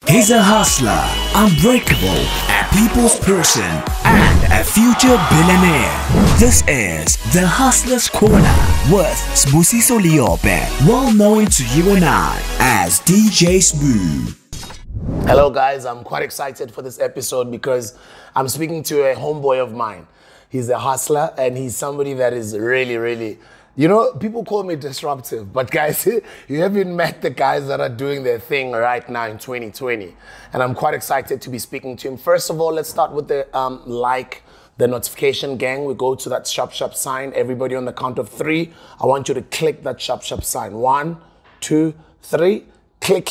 He's a hustler, unbreakable, a people's person, and a future billionaire. This is The Hustler's Corner with Sbusiso Liope, well known to you and I as DJ Sbu. Hello guys, I'm quite excited for this episode because I'm speaking to a homeboy of mine. He's a hustler and he's somebody that is really, you know, people call me disruptive, but guys, you haven't met the guys that are doing their thing right now in 2020. And I'm quite excited to be speaking to him. First of all, let's start with the the notification gang. We go to that shop sign. Everybody on the count of 3. I want you to click that shop sign. 1, 2, 3. Click.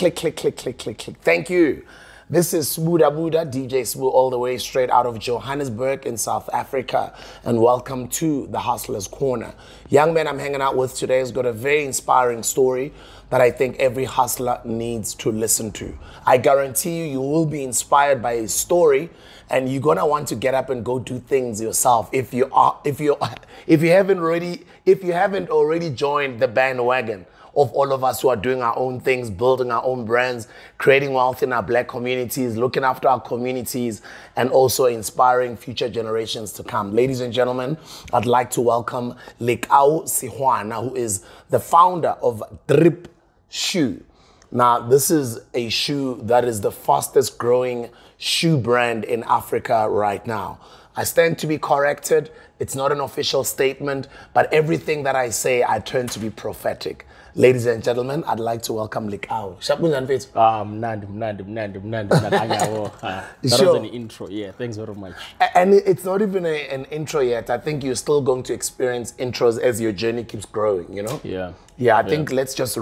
Thank you. This is Sbuda Buda, DJ Sbu, all the way straight out of Johannesburg in South Africa. And welcome to The Hustler's Corner. Young man I'm hanging out with today has got a very inspiring story that I think every hustler needs to listen to. I guarantee you will be inspired by his story and you're gonna want to get up and go do things yourself if you haven't already joined the bandwagon of all of us who are doing our own things, building our own brands, creating wealth in our black communities, looking after our communities, and also inspiring future generations to come. Ladies and gentlemen, I'd like to welcome Lekau Sehoana, who is the founder of Drip Shoe. Now, this is a shoe that is the fastest growing shoe brand in Africa right now. I stand to be corrected. It's not an official statement, but everything that I say, I turn to be prophetic. Ladies and gentlemen, I'd like to welcome Lekau. That was an intro. Yeah, thanks very much. And it's not even an intro yet. I think you're still going to experience intros as your journey keeps growing, you know? Yeah. I think let's get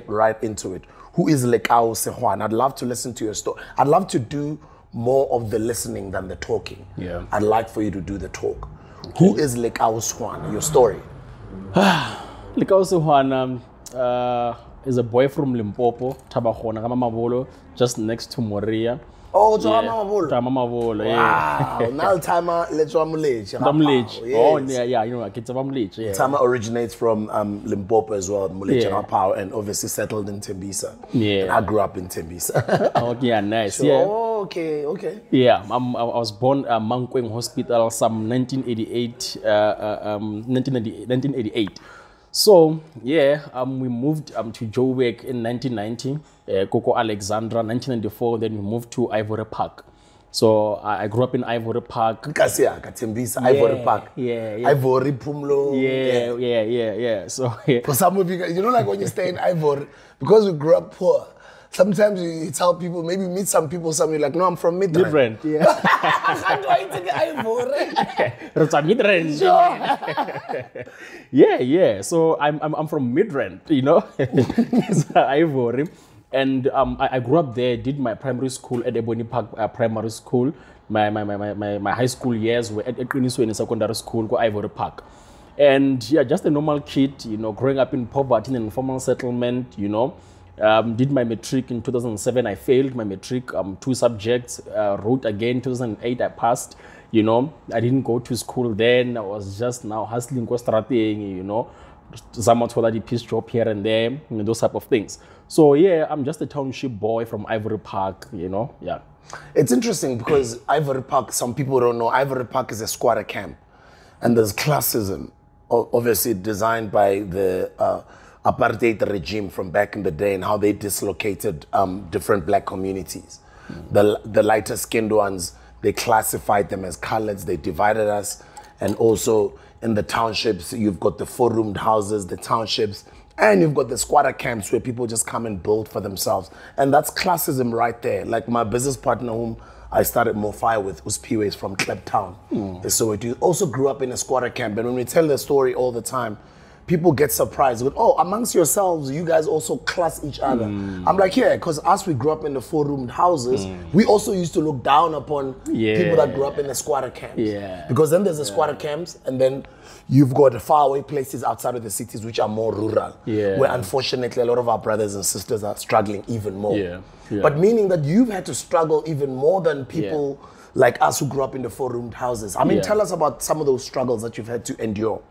right into it. Who is Lekau Sehoana? I'd love to listen to your story. I'd love to do more of the listening than the talking. Yeah. I'd like for you to do the talk. Okay. Who is Lekau Sehoana? Your story. Lekau Sehoana is a boy from Limpopo, Tabahona, just next to Moria. Oh, Mavolo. Wow. Now Tama Lechwamulech. Oh, yeah, you know, it's Mavulech. Yeah. Tama originates from Limpopo as well, Mulech and obviously settled in Tembisa. Yeah. And I grew up in Tembisa. Oh, yeah, nice. So, yeah. Oh, okay. Yeah, I was born at Mankweng Hospital some 1988. So, yeah, we moved to Joburg in 1990, Coco Alexandra, 1994, then we moved to Ivory Park. So, I grew up in Ivory Park. Ivory Park. Yeah. Ivory Pumlo. Yeah. So, yeah. For some of you, you know, like when you stay in Ivory, because we grew up poor, sometimes you tell people, maybe meet some people, you're like, no, I'm from Midrand. Yeah. How do I take Ivory? Midrand. Sure. Yeah. So I'm from Midrand, you know, Ivory. And I grew up there, did my primary school at Ebony Park Primary School. My high school years were at Quinisweni Secondary School, go Ivory Park. And yeah, just a normal kid, you know, growing up in poverty and informal settlement, you know. Did my matric in 2007. I failed my matric, 2 subjects. Wrote again 2008. I passed. You know, I didn't go to school then. I was just now hustling, you know, somewhat for the piece job here and there, you know, those type of things. So yeah, I'm just a township boy from Ivory Park. You know, yeah. It's interesting because Ivory Park, some people don't know, Ivory Park is a squatter camp, and there's classism, obviously designed by the apartheid regime from back in the day and how they dislocated different black communities. The lighter skinned ones, they classified them as coloreds, they divided us. And also in the townships, you've got the 4-roomed houses, the townships, and you've got the squatter camps where people just come and build for themselves. And that's classism right there. Like my business partner whom I started Mofire with, Uspiwe, is from Kliptown. So it also grew up in a squatter camp. And when we tell the story all the time, people get surprised with, oh, amongst yourselves, you guys also class each other. I'm like, yeah, because us, we grew up in the 4-roomed houses. We also used to look down upon people that grew up in the squatter camps. Yeah. Because then there's the squatter camps, and then you've got faraway places outside of the cities which are more rural, where unfortunately a lot of our brothers and sisters are struggling even more. But meaning that you've had to struggle even more than people like us who grew up in the 4-roomed houses. I mean, tell us about some of those struggles that you've had to endure.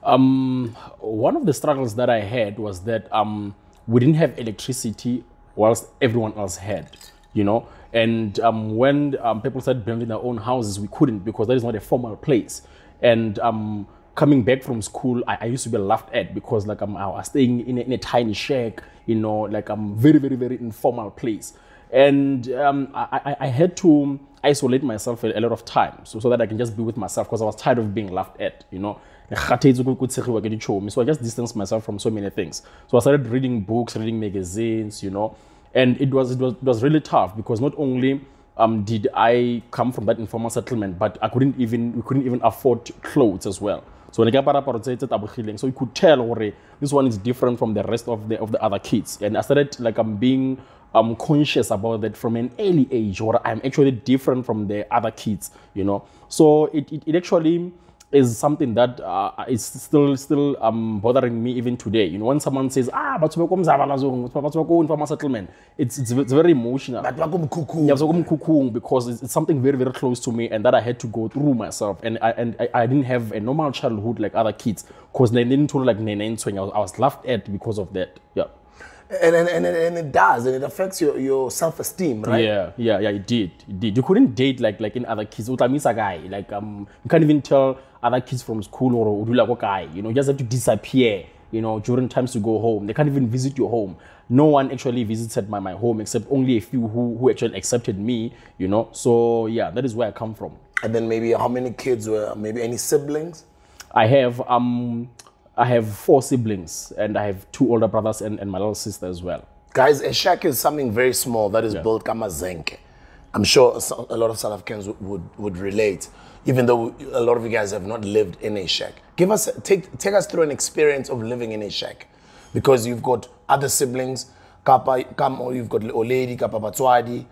One of the struggles that I had was that we didn't have electricity whilst everyone else had. you know. And when people started building their own houses, we couldn't, because that is not a formal place. And coming back from school, I used to be laughed at because like I was staying in a tiny shack, you know, like very, very, very informal place. And I had to isolate myself a lot of times so that I can just be with myself, because I was tired of being laughed at, you know. So I just distanced myself from so many things. So I started reading books, reading magazines, you know, and it was really tough, because not only did I come from that informal settlement, but we couldn't even afford clothes as well. So so you could tell this one is different from the rest of the other kids, and I started like being conscious about that from an early age, or I'm actually different from the other kids, you know. So it actually is something that is still bothering me even today. You know, when someone says, but informal settlement, it's very emotional. Because it's something very, very close to me, and that I had to go through myself. And I didn't have a normal childhood like other kids, because they didn't like I was laughed at because of that. Yeah. And it does, and it affects your self-esteem, right? Yeah, it did. You couldn't date like in other kids. Like you can't even tell other kids from school or you know, you just have to disappear, you know, during times to go home. They can't even visit your home. No one actually visited my home, except only a few who actually accepted me, you know. So yeah, that is where I come from. And then maybe how many kids were, maybe any siblings? I have 4 siblings, and I have 2 older brothers and my little sister as well. Guys, a shack is something very small that is built kama zenke. I'm sure a lot of South Africans would relate, even though a lot of you guys have not lived in a shack. Take us through an experience of living in a shack, because you've got other siblings, or you've got Oledi, Kapa Batswadi,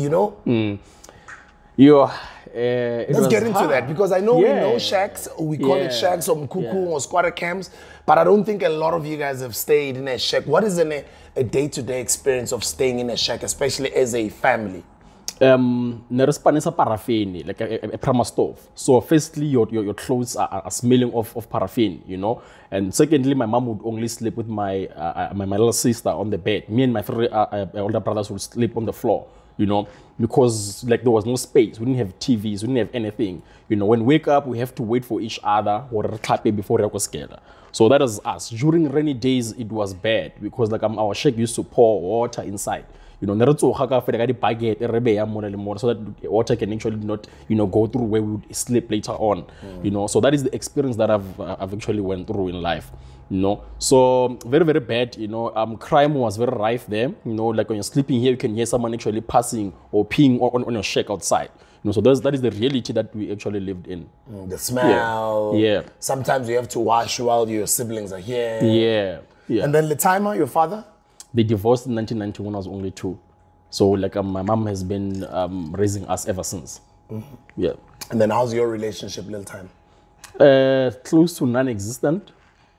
you know? Let's get into that, because I know we know shacks, we call it shacks or mkuku or squatter camps, but I don't think a lot of you guys have stayed in a shack. What is a day-to-day experience of staying in a shack, especially as a family? Nerespan is a paraffin, like a prima stove. So firstly, your clothes are smelling of paraffin, you know. And secondly, my mom would only sleep with my little sister on the bed. Me and my 3 older brothers would sleep on the floor, you know, because like there was no space. We didn't have TVs, we didn't have anything. You know, when we wake up, we have to wait for each other or before we go together. So that is us. During rainy days, it was bad, because like our shack used to pour water inside. You know, so that water can actually not, you know, go through where we would sleep later on. You know, so that is the experience that I've actually went through in life. You know, so very, very bad. You know, crime was very rife there. You know, like when you're sleeping here, you can hear someone actually passing or peeing on your shack outside. You know, so that is the reality that we actually lived in. The smell. Yeah. Sometimes you have to wash while your siblings are here. Yeah. And then Letimer, your father? They divorced in 1991. I was only 2. So like my mom has been raising us ever since. Yeah. And then how's your relationship, little time? Close to non-existent,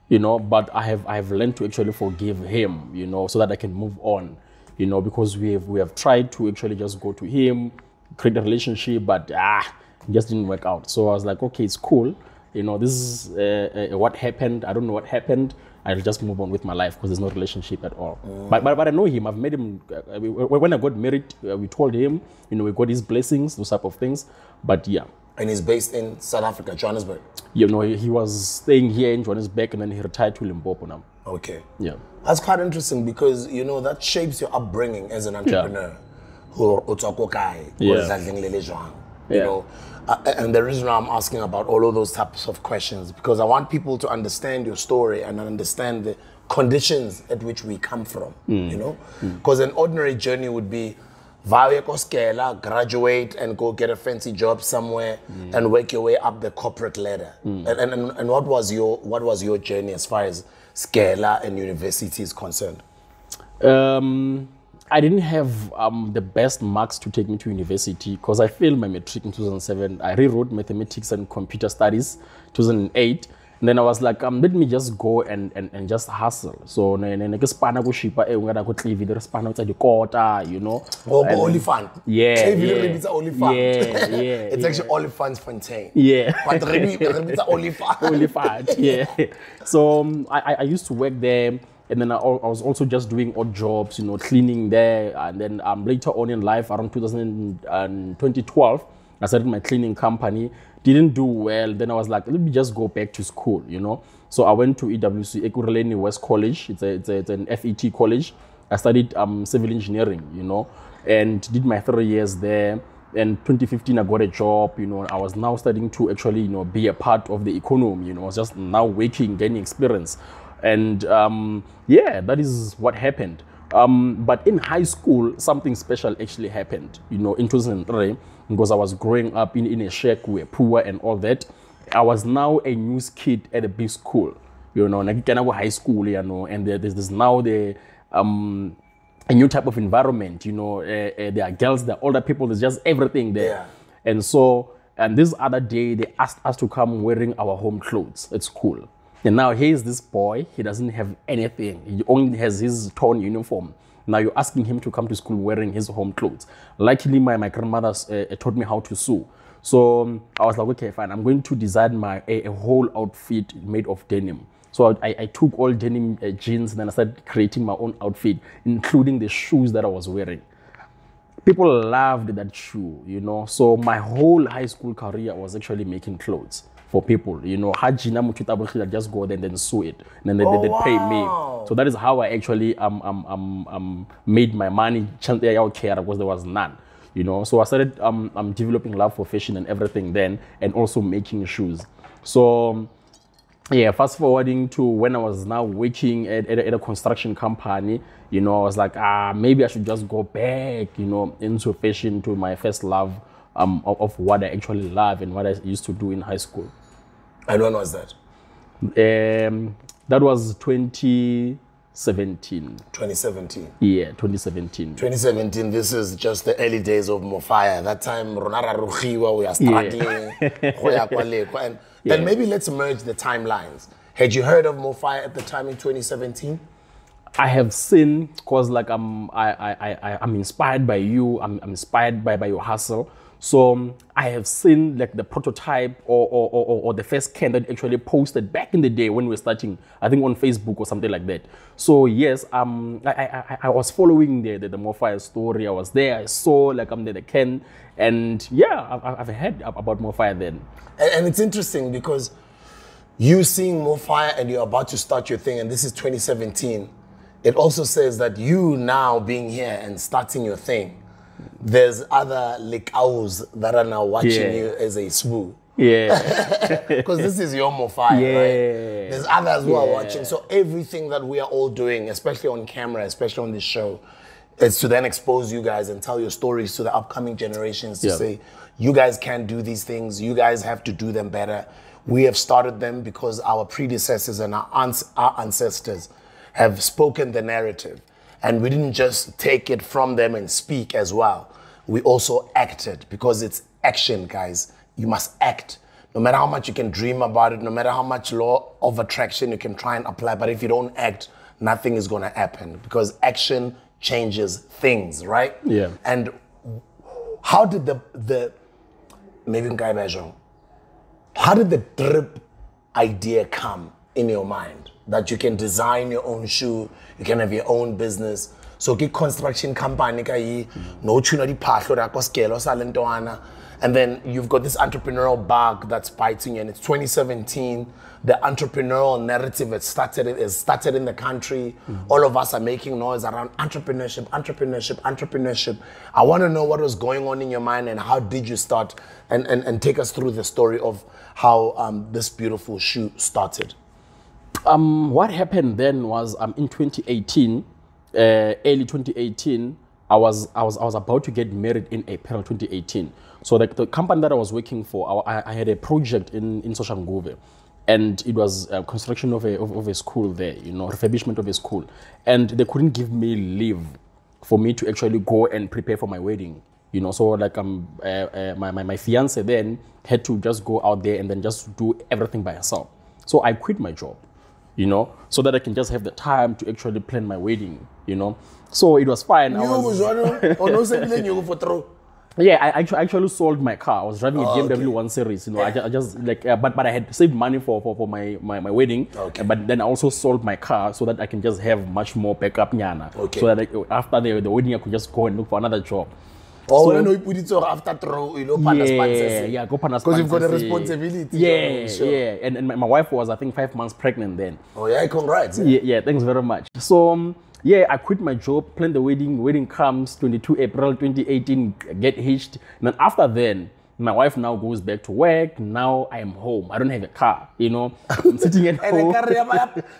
you know, but I have learned to actually forgive him, you know, so that I can move on, you know, because we have tried to actually just go to him, create a relationship, but it just didn't work out. So I was like, okay, it's cool, you know, this is what happened. I don't know what happened. I'll just move on with my life, because there's no relationship at all. But I know him. I've met him. When I got married, we told him, you know, we got his blessings, those type of things. But yeah. And he's based in South Africa, Johannesburg? You know, he was staying here in Johannesburg, and then he retired to Limpopo now. Okay. Yeah. That's quite interesting, because, you know, that shapes your upbringing as an entrepreneur. You know, and the reason why I'm asking about all of those types of questions, because I want people to understand your story and understand the conditions at which we come from, you know? Because an ordinary journey would be graduate and go get a fancy job somewhere and work your way up the corporate ladder. And what was your journey as far as Skela and university is concerned? I didn't have the best marks to take me to university, because I failed my matric in 2007. I rewrote mathematics and computer studies 2008. And then I was like, let me just go and just hustle. So, you know. It's actually Olifants Fontaine. But yeah. So I used to work there. And then I was also just doing odd jobs, you know, cleaning there. And then later on in life, around 2012, I started my cleaning company. Didn't do well. Then I was like, let me just go back to school, you know. So I went to EWC, Ekurhuleni West College. It's an FET college. I studied civil engineering, you know, and did my 3 years there. And 2015, I got a job, you know. I was now starting to actually, you know, be a part of the economy, you know. I was just now working, gaining experience. And yeah, that is what happened. But in high school, something special actually happened, you know, in 2003, because I was growing up in a shack, we were poor and all that. I was now a news kid at a big school, you know, like high school, you know, and there's now a new type of environment, you know. There are girls, there are older people, there's just everything there. Yeah. And so, and this other day, they asked us to come wearing our home clothes at school. And now here's this boy, he doesn't have anything. He only has his torn uniform. Now you're asking him to come to school wearing his home clothes. Luckily, my grandmother taught me how to sew. So I was like, okay, fine. I'm going to design a whole outfit made of denim. So I took all denim jeans and then I started creating my own outfit, including the shoes that I was wearing. People loved that shoe, you know. So my whole high school career was actually making clothes for people, you know. I just go there and then sew it, and then they pay me. So that is how I actually made my money. Because there was none, you know. So I started developing love for fashion and everything then, and also making shoes. So yeah, fast forwarding to when I was now working at a construction company, you know, I was like, maybe I should just go back, you know, into fashion, to my first love of what I actually love and what I used to do in high school. And when was that? That was 2017. 2017. Yeah, 2017. 2017, this is just the early days of Mofire. That time, Ronara Ruchiwa, we are struggling. And then maybe let's merge the timelines. Had you heard of Mofire at the time in 2017? I have seen, because like I'm inspired by you. I'm inspired by your hustle. So I have seen like the prototype or the first can that actually posted back in the day when we were starting, I think on Facebook or something like that. So yes, I was following the Mofire story. I was there. I saw like the can, and yeah, I've heard about Mofire then. And it's interesting because you seeing Mofire and you're about to start your thing, and this is 2017. It also says that you now being here and starting your thing, there's other Lekaus that are now watching you as a swoo. Yeah. Because this is your Mofire, right? There's others who are watching. So everything that we are all doing, especially on camera, especially on this show, is to then expose you guys and tell your stories to the upcoming generations to say, you guys can't do these things. You guys have to do them better. We have started them because our predecessors and our ancestors have spoken the narrative. And we didn't just take it from them and speak as well. We also acted, because it's action, guys. You must act. No matter how much you can dream about it, no matter how much law of attraction you can try and apply, but if you don't act, nothing is gonna happen, because action changes things, right? Yeah. And how did the how did the drip idea come in your mind? That you can design your own shoe, you can have your own business. So ke construction company no chuna di phahlo ra ko skelo sa lentwana. And then you've got this entrepreneurial bug that's biting you, and it's 2017. The entrepreneurial narrative has started in the country. All of us are making noise around entrepreneurship. I want to know what was going on in your mind, and how did you start, and take us through the story of how this beautiful shoe started. What happened then was in 2018, early 2018, I was about to get married in April 2018. So like the company that I was working for, I had a project in Soshanguve, and it was construction of a school there, you know, refurbishment of a school, and they couldn't give me leave for me to actually go and prepare for my wedding, you know. So like my fiance then had to just go out there and then just do everything by herself. So I quit my job, you know, so that I can just have the time to actually plan my wedding, you know. So it was fine. Yeah, I actually sold my car. I was driving a BMW okay. 1 Series. You know, I just like, but I had saved money for my wedding. Okay. But then I also sold my car so that I can just have much more backup, nyana. Okay. So that after the wedding, I could just go and look for another job. Oh, when you put it so after throw, you know, Yeah, go panas. Because you've got a responsibility. Yeah, sure. yeah. And my wife was, I think, 5 months pregnant then. Oh, yeah, congrats. Yeah, thanks very much. So, yeah, I quit my job, planned the wedding. Wedding comes 22 April 2018, get hitched. And then after then, my wife now goes back to work. Now I am home. I don't have a car, you know. I'm sitting at home.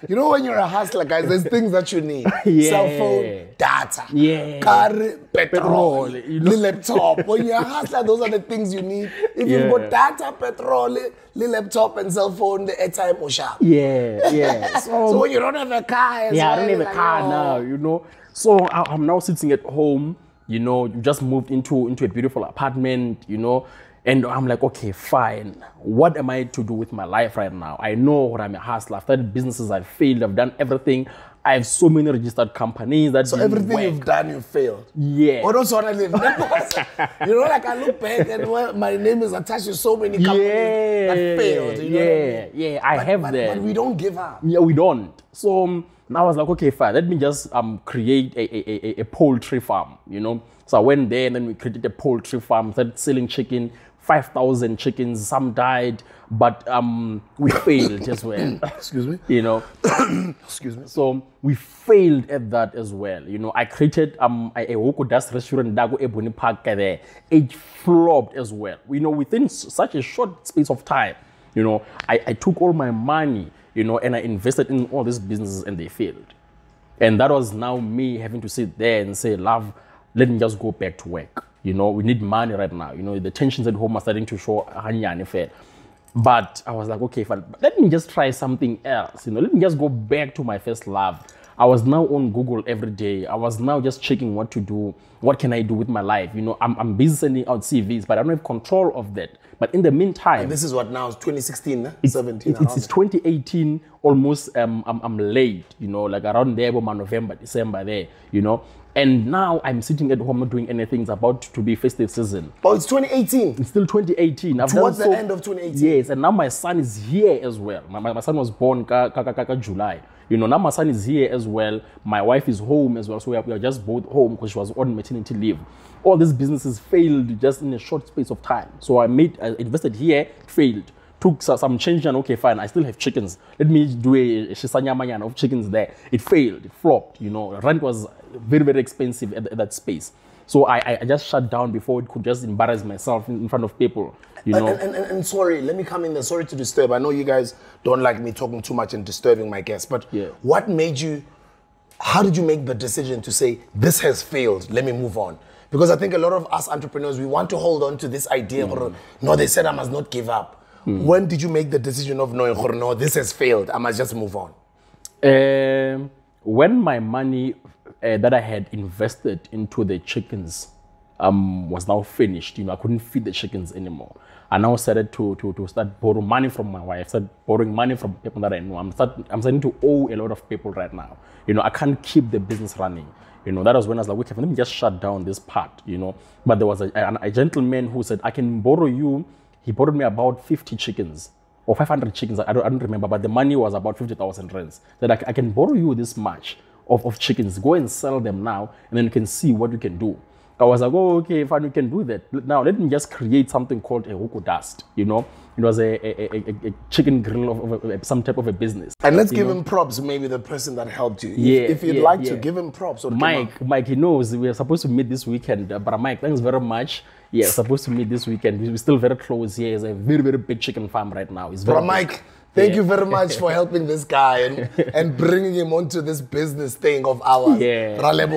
You know, when you're a hustler, guys, there's things that you need. Yeah. Cell phone, data, Yeah. car, petrol, You know? laptop. When you're a hustler, those are the things you need. If you've got data, petrol, laptop, and cell phone, the airtime or sharp. Yeah. So when you don't have a car, I don't have a car now, you know. So I'm now sitting at home, you know, you just moved into a beautiful apartment, you know, and I'm like, okay, fine. What am I to do with my life right now? I know what I'm a hustler. I've started businesses, I've failed, I've done everything. I have so many registered companies that So everything you've done, you failed. Yeah. Or don't want to live. You know, like I look back and my name is attached to so many companies that failed. You know what I mean? Yeah, I have that. But we don't give up. Yeah, we don't. So now I was like, okay, fine. Let me just create a poultry farm, you know. So I went there and then we created a poultry farm, started selling chicken, 5,000 chickens. Some died, but we failed as well. Excuse me. You know. Excuse me. So we failed at that as well. You know, I created a Hoko Dust restaurant in Dago Ebony Park there. It flopped as well. You know, within such a short space of time, you know, I took all my money, you know, and I invested in all these businesses and they failed. And that was now me having to sit there and say, love, let me just go back to work. You know, we need money right now. You know, the tensions at home are starting to show. But I was like, okay, fine. Let me just try something else. You know, let me just go back to my first love. I was now on Google every day. I was now just checking what to do. What can I do with my life? You know, I'm busy sending out CVs, but I don't have control of that. But in the meantime, and this is what now? It's 2016, 17. It's 2018. Almost. I'm late. You know, like around there, about November, December, there. You know. And now I'm sitting at home not doing anything. It's about to be festive season. Oh, it's 2018. It's still 2018. Towards the end of 2018. Yes, and now my son is here as well. My son was born July. You know, now my son is here as well. My wife is home as well. So we are just both home because she was on maternity leave. All these businesses failed just in a short space of time. So I invested here, failed. Took some change and okay, fine, I still have chickens. Let me do a shisanyamanya of chickens there. It failed, it flopped, you know. Rent was very, very expensive at that space. So I just shut down before it could just embarrass myself in front of people, you know. And sorry, let me come in there. Sorry to disturb. I know you guys don't like me talking too much and disturbing my guests, but what made you, how did you make the decision to say, this has failed, let me move on? Because I think a lot of us entrepreneurs, we want to hold on to this idea, or, no, they said I must not give up. When did you make the decision of knowing, no, this has failed, I must just move on? When my money that I had invested into the chickens was now finished, you know, I couldn't feed the chickens anymore. I now started to start borrowing money from my wife, start borrowing money from people that I know. I'm starting to owe a lot of people right now. You know, I can't keep the business running. You know, that was when I was like, okay, let me just shut down this part, you know. But there was a gentleman who said, I can borrow you. He borrowed me about 50 chickens or 500 chickens. I don't remember, but the money was about 50,000 rands. That I can borrow you this much of chickens. Go and sell them now, and then you can see what you can do. I was like, oh, okay, fine, we can do that. Now let me just create something called a Hoko Dust. You know, it was a chicken grill of some type of a business. And let's give him props, maybe the person that helped you. If you'd like to, give him props. Or Mike, he knows we are supposed to meet this weekend. But Mike, thanks very much. Yeah, supposed to meet this weekend. We're still very close here. It's a very, very big chicken farm right now. It's very Mike, thank you very much for helping this guy and bringing him onto this business thing of ours. Whatever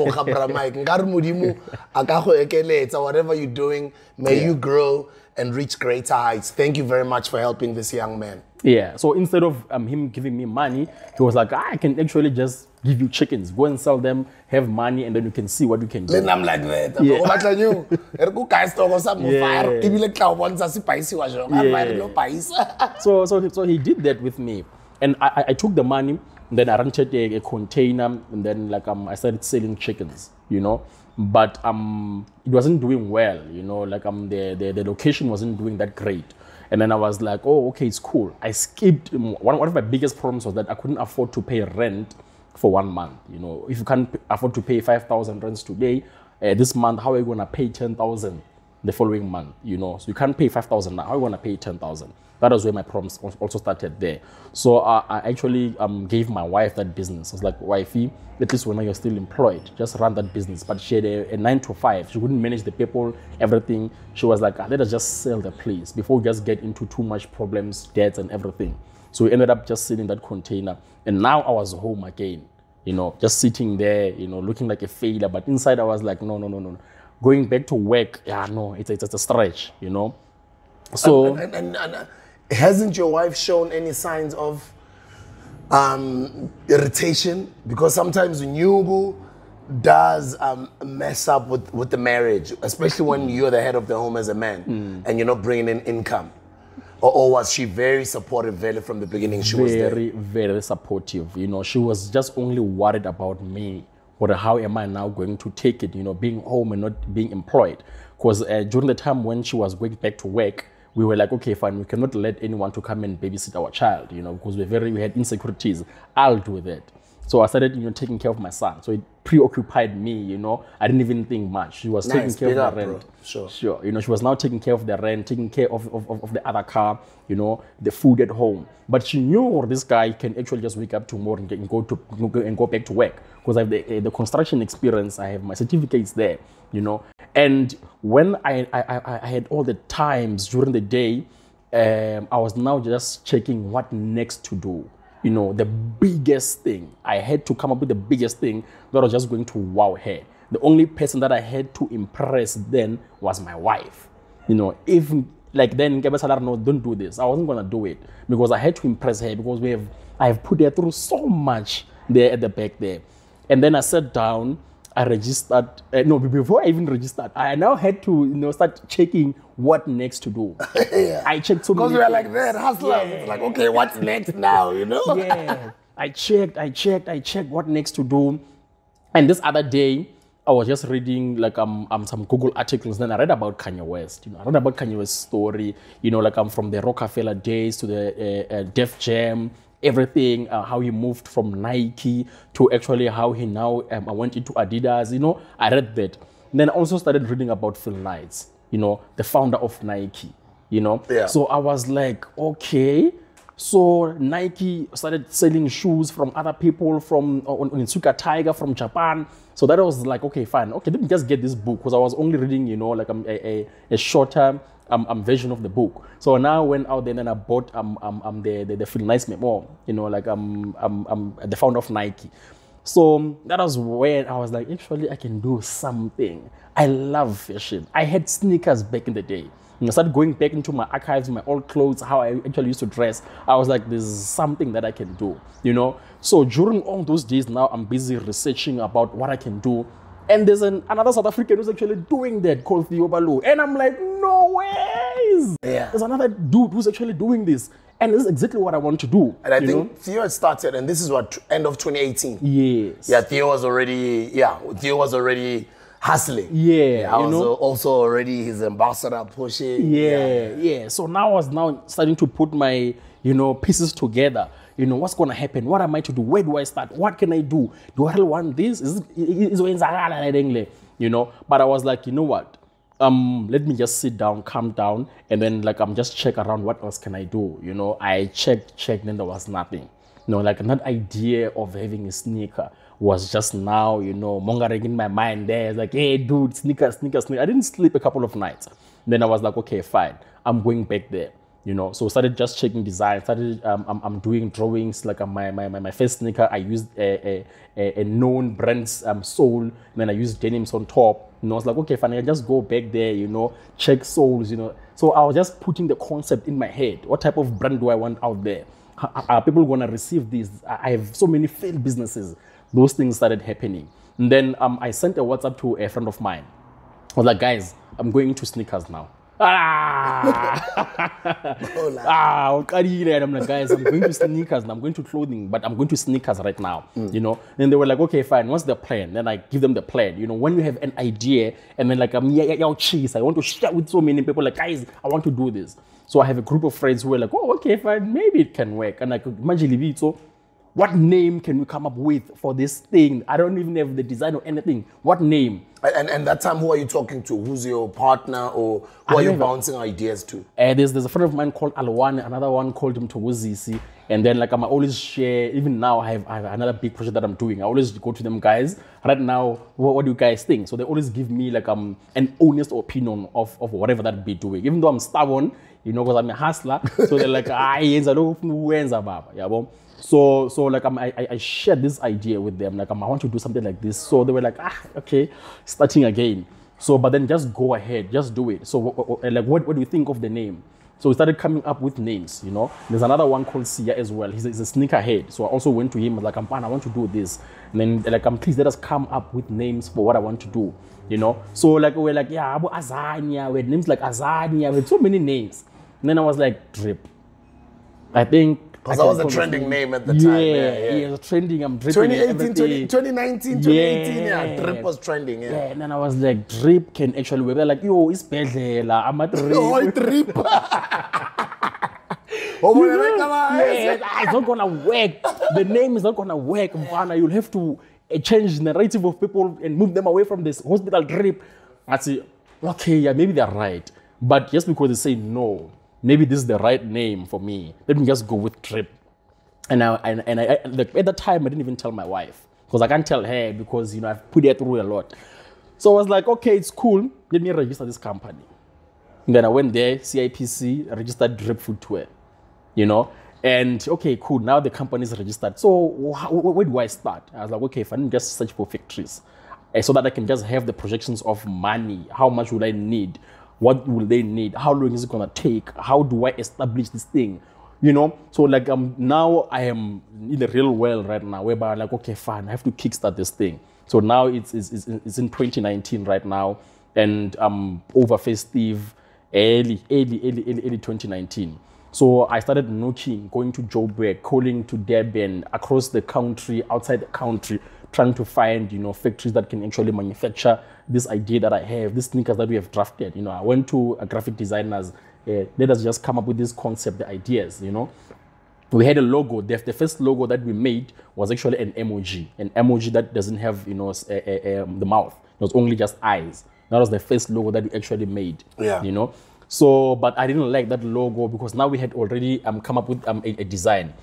you're doing, may you grow and reach greater heights. Thank you very much for helping this young man. Yeah, so instead of him giving me money, he was like, I can actually just give you chickens, go and sell them, have money, and then you can see what you can do. Then I'm like that. So he did that with me. And I took the money, And then I rented a container, and then like I started selling chickens, you know. But it wasn't doing well, you know, like the location wasn't doing that great. And then I was like, oh, okay, it's cool. I skipped. One of my biggest problems was that I couldn't afford to pay rent for 1 month. You know, if you can't afford to pay 5,000 rents today, this month, how are you going to pay 10,000 the following month? You know, so you can't pay 5,000 now. How are you going to pay 10,000? That was where my problems also started there. So I actually gave my wife that business. I was like, wifey, at least when you're still employed, just run that business. But she had a 9 to 5. She couldn't manage the people, everything. She was like, let us just sell the place before we just get into too much problems, debts and everything. So we ended up just selling that container. And now I was home again, you know, just sitting there, you know, looking like a failure. But inside I was like, no. Going back to work, no, it's a stretch, you know. So and hasn't your wife shown any signs of irritation? Because sometimes Nyugu does mess up with the marriage, especially when you're the head of the home as a man and you're not bringing in income. Or was she very supportive very from the beginning? She was very supportive. You know, she was just only worried about me. Or how am I now going to take it, you know, being home and not being employed? Because during the time when she was going back to work, we were like, okay, fine, we cannot let anyone to come and babysit our child, you know, because we had insecurities. I'll do that. So I started, you know, taking care of my son. So it preoccupied me, you know. I didn't even think much. She was taking care of the rent. Bro. Sure. You know, she was now taking care of the rent, taking care of the other car, you know, the food at home. But she knew this guy can actually just wake up tomorrow and go back to work. Because I have the construction experience, I have my certificates there, you know. And when I had all the times during the day, I was now just checking what next to do. You know, the biggest thing. I had to come up with the biggest thing that was just going to wow her. The only person that I had to impress then was my wife. You know, if like then, no, don't do this. I wasn't going to do it because I had to impress her because I have put her through so much there at the back there. And then I sat down, I registered. Before I even registered, I now had to, you know, start checking what next to do. Yeah. I checked so many. Because we are like that, hustlers. Yeah. It's like, okay, what's next now, you know? Yeah. I checked what next to do. And this other day, I was just reading like some Google articles. Then I read about Kanye West. You know, I read about Kanye West's story. You know, like from the Rockefeller days to the Def Jam. Everything, how he moved from Nike to actually how he now went into Adidas, you know, I read that. And then I also started reading about Phil Knight, you know, the founder of Nike, you know. Yeah. So I was like, okay. So Nike started selling shoes from other people from Onitsuka Tiger from Japan. So that was like, okay, fine. Okay, let me just get this book because I was only reading, you know, like a shorter version of the book. So now I went out there and I bought the Phil Knight memo, you know, like the founder of Nike. So that was when I was like, actually, I can do something. I love fashion. I had sneakers back in the day. I started going back into my archives, my old clothes, how I actually used to dress. I was like, there's something that I can do, you know. So during all those days now, I'm busy researching about what I can do. And there's another South African who's actually doing that called Theo Balu. And I'm like, no ways. Yeah. There's another dude who's actually doing this. And this is exactly what I want to do. And I think Theo had started, and this is what, end of 2018. Yes. Yeah, Theo was already hustling. Yeah. I was also already his ambassador pushing. Yeah. So now I was starting to put my, you know, pieces together. You know, what's going to happen? What am I to do? Where do I start? What can I do? Do I really want this? You know, but I was like, you know what? Let me just sit down, calm down, and then like just check around what else can I do? You know, I checked, then there was nothing. You know, like that idea of having a sneaker was just now, you know, mongering in my mind there. It's like, hey, dude, sneaker. I didn't sleep a couple of nights. Then I was like, okay, fine. I'm going back there. You know, so started just checking design. I'm doing drawings. Like my first sneaker, I used a known brand's sole. And then I used denims on top. You know, I was like, okay, fine. I just go back there. You know, check soles. You know, so I was just putting the concept in my head. What type of brand do I want out there? Are people gonna receive this? I have so many failed businesses. Those things started happening. And then I sent a WhatsApp to a friend of mine. I was like, guys, I'm going into sneakers now. And I'm like, guys, I'm going to sneakers and I'm going to clothing, but I'm going to sneakers right now, you know. And they were like, okay, fine, what's the plan? Then I give them the plan. You know, when you have an idea and then like, cheese, I want to share with so many people, like, guys, I want to do this. So I have a group of friends who were like, oh, okay, fine, maybe it can work. And I could imagine so. What name can we come up with for this thing? I don't even have the design or anything. What name? And that time, who are you talking to? Who's your partner, or who are you bouncing ideas to? There's a friend of mine called Alwan, another one called Mtogozisi. And then like I'm always share, even now I have another big project that I'm doing. I always go to them, guys, right now, what do you guys think? So they always give me like an honest opinion of whatever that be doing. Even though I'm stubborn, you know, because I'm a hustler. So they're like, I don't know who ends up. Yeah, well, so like I shared this idea with them, like I want to do something like this. So they were like, okay, starting again. So but then just go ahead, just do it. So what do you think of the name? So we started coming up with names, you know. There's another one called Sia as well. He's a sneakerhead. So I also went to him, like, I want to do this. And then like, please let us come up with names for what I want to do, you know. So like we're like, yeah, Abu Azania, we had names like Azania, we had so many names. And then I was like, Drip. I think because that was a trending name at the time. Yeah, it was trending. I'm dripping. 2019, 2018, Drip was trending. Yeah, and then I was like, Drip can actually work. They're like, yo, it's Bedlela. I'm a Drip. Oh, Drip. It's not gonna work. The name is not gonna work, Mfana. You'll have to change the narrative of people and move them away from this hospital Drip. I say, okay, yeah, maybe they're right. But just because they say no, maybe this is the right name for me. Let me just go with Drip. And I like, at that time, I didn't even tell my wife because I can't tell her because, you know, I've put her through a lot. So I was like, okay, it's cool. Let me register this company. And then I went there, CIPC, registered Drip Footwear, you know. And okay, cool. Now the company is registered. So where do I start? I was like, okay, if I didn't just search for factories so that I can just have the projections of money. How much will I need? What will they need? How long is it gonna take? How do I establish this thing? You know? So like now I am in the real world right now, whereby I'm like, okay, fine, I have to kickstart this thing. So now it's in 2019 right now, and over festive, early 2019. So I started knocking, going to Joburg, calling to Durban, across the country, outside the country, trying to find, you know, factories that can actually manufacture this idea that I have, these sneakers that we have drafted. You know, I went to graphic designers, let us just come up with this concept, the ideas, you know. We had a logo. The first logo that we made was actually an emoji that doesn't have, you know, the mouth. It was only just eyes. That was the first logo that we actually made, you know. So, but I didn't like that logo because now we had already come up with a design.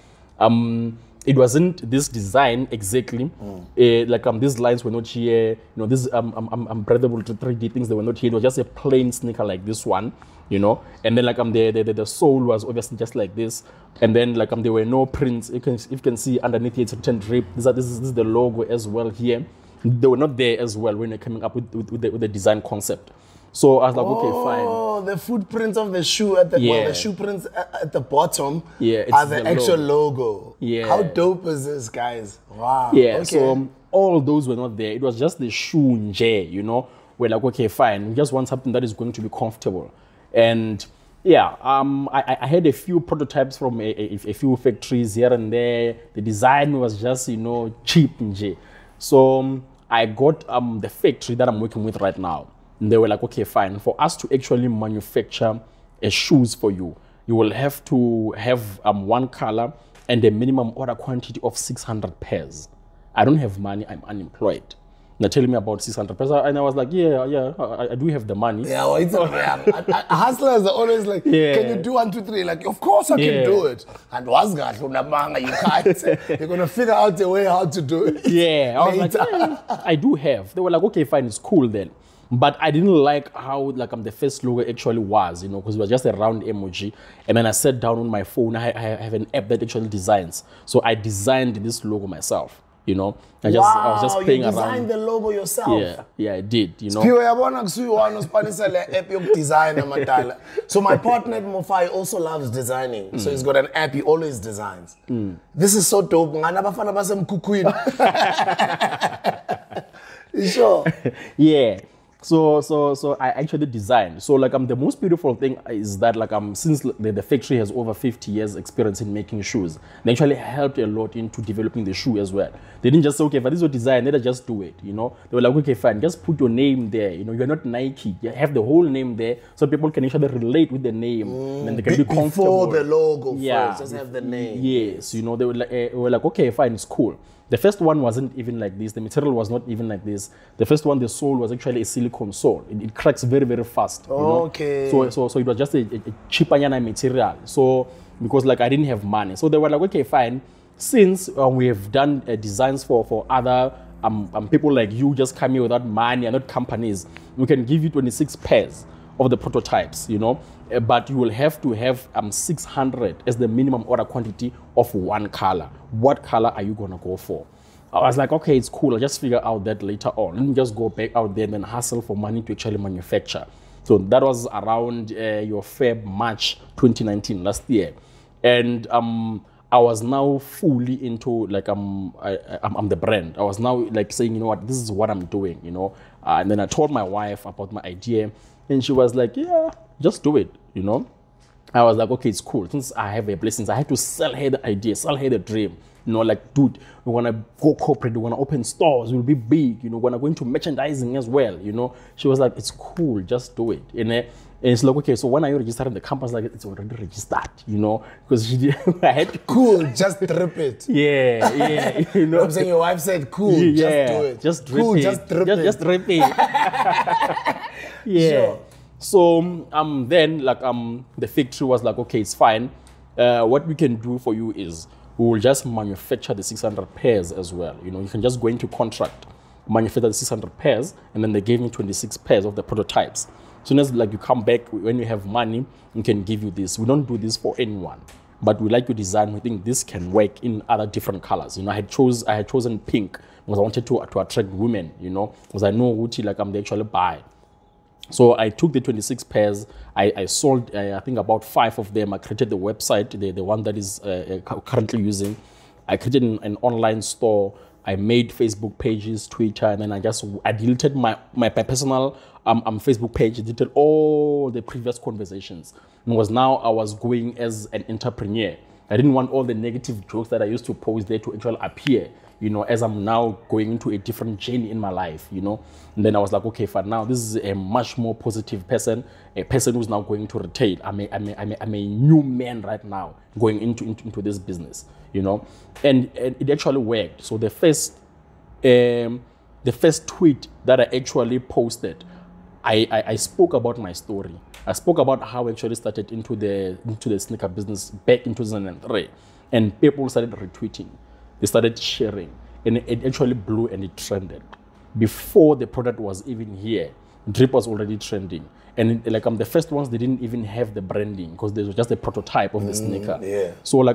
It wasn't this design exactly. Like these lines were not here. You know, these breathable 3D things, they were not here. It was just a plain sneaker like this one, you know. And then like the sole was obviously just like this. And then like there were no prints. If you can see underneath here, it's written Drip. This is the logo as well here. They were not there as well when they're coming up with the design concept. So I was like, okay, fine. Oh, the footprints of the shoe at the well, the shoe prints at the bottom are the actual logo. Yeah. How dope is this, guys? Wow. Yeah. Okay. So all those were not there. It was just the shoe nje, you know. We're like, okay, fine. We just want something that is going to be comfortable. And yeah, I had a few prototypes from a few factories here and there. The design was just, you know, cheap nje. So I got the factory that I'm working with right now. And they were like, okay, fine. For us to actually manufacture shoes for you, you will have to have one color and a minimum order quantity of 600 pairs. I don't have money. I'm unemployed. They're telling me about 600 pairs. And I was like, yeah, I do have the money. Yeah, well, it's hustlers are always like, can you do 1, 2, 3? Like, of course I can do it. And what's that? You can't. You're going to figure out a way how to do it. Yeah, I was like, I do have. They were like, okay, fine, it's cool then. But I didn't like how the first logo actually was, you know, because it was just a round emoji. And then I sat down on my phone. I have an app that actually designs. So I designed this logo myself, you know. I was just playing around. You designed the logo yourself? Yeah, I did, you know. So my partner Mofai also loves designing. So he's got an app, he always designs. This is so dope. Sure. Yeah. So I actually designed. So like the most beautiful thing is that like since the factory has over 50 years experience in making shoes, they actually helped a lot into developing the shoe as well. They didn't just say, okay, but this is your design, let us just do it, you know. They were like, okay, fine, just put your name there, you know, you're not Nike, you have the whole name there so people can actually relate with the name and they can be comfortable. Before the logo first, just have the name. Yes, you know, they were like, okay, fine, it's cool. The first one wasn't even like this. The material was not even like this. The first one, the sole was actually a silicone sole. It cracks very, very fast. You know? Okay. So it was just a cheaper material. So because like I didn't have money, so they were like, okay, fine. Since we have done designs for other people like you, just come here without money and not companies, we can give you 26 pairs of the prototypes, you know, but you will have to have 600 as the minimum order quantity of one color. What color are you gonna go for? I was like, okay, it's cool. I'll just figure out that later on. Let me just go back out there and then hustle for money to actually manufacture. So that was around your March 2019, last year. And I was now fully into like I'm the brand. I was now like saying, you know what, this is what I'm doing, you know. And then I told my wife about my idea, and she was like, yeah, just do it, you know. I was like, okay, it's cool. Since I have a blessing, I had to sell her the idea, sell her the dream. You know, like, dude, we want to go corporate, we want to open stores, we'll be big, you know, we're going to go into merchandising as well, you know. She was like, it's cool, just do it. And it's like, okay, so when are you registering the company? I was like, it's already registered, you know, because I had to. Cool, just drip it. Yeah, you know. I'm saying your wife said, cool, yeah, just do it. Just drip cool, it. Just drip it. Just drip it. Yeah. Sure. So then like the factory was like, okay, it's fine. What we can do for you is we will just manufacture the 600 pairs as well. You know, you can just go into contract, manufacture the 600 pairs, and then they gave me 26 pairs of the prototypes. As soon as like you come back, when you have money, we can give you this. We don't do this for anyone, but we like your design. We think this can work in other different colors. You know, I had chosen pink because I wanted to attract women. You know, because I know Uti like they actually buy. So I took the 26 pairs, I sold, I think about 5 of them. I created the website, the one that is currently using. I created an online store. I made Facebook pages, Twitter, and then I deleted my personal Facebook page, deleted all the previous conversations. Because now I was going as an entrepreneur. I didn't want all the negative jokes that I used to post there to actually appear, you know, as I'm now going into a different journey in my life, you know. And then I was like, okay, for now, this is a much more positive person, a person who's now going to retail. I'm a new man right now going into this business, you know. And it actually worked. So the first tweet that I actually posted, I spoke about my story. I spoke about how I actually started into the sneaker business back in 2003, and people started retweeting. They started sharing, and it actually blew and it trended. Before the product was even here, drip was already trending. And the first ones, they didn't even have the branding because there was just a prototype of the sneaker. Yeah. So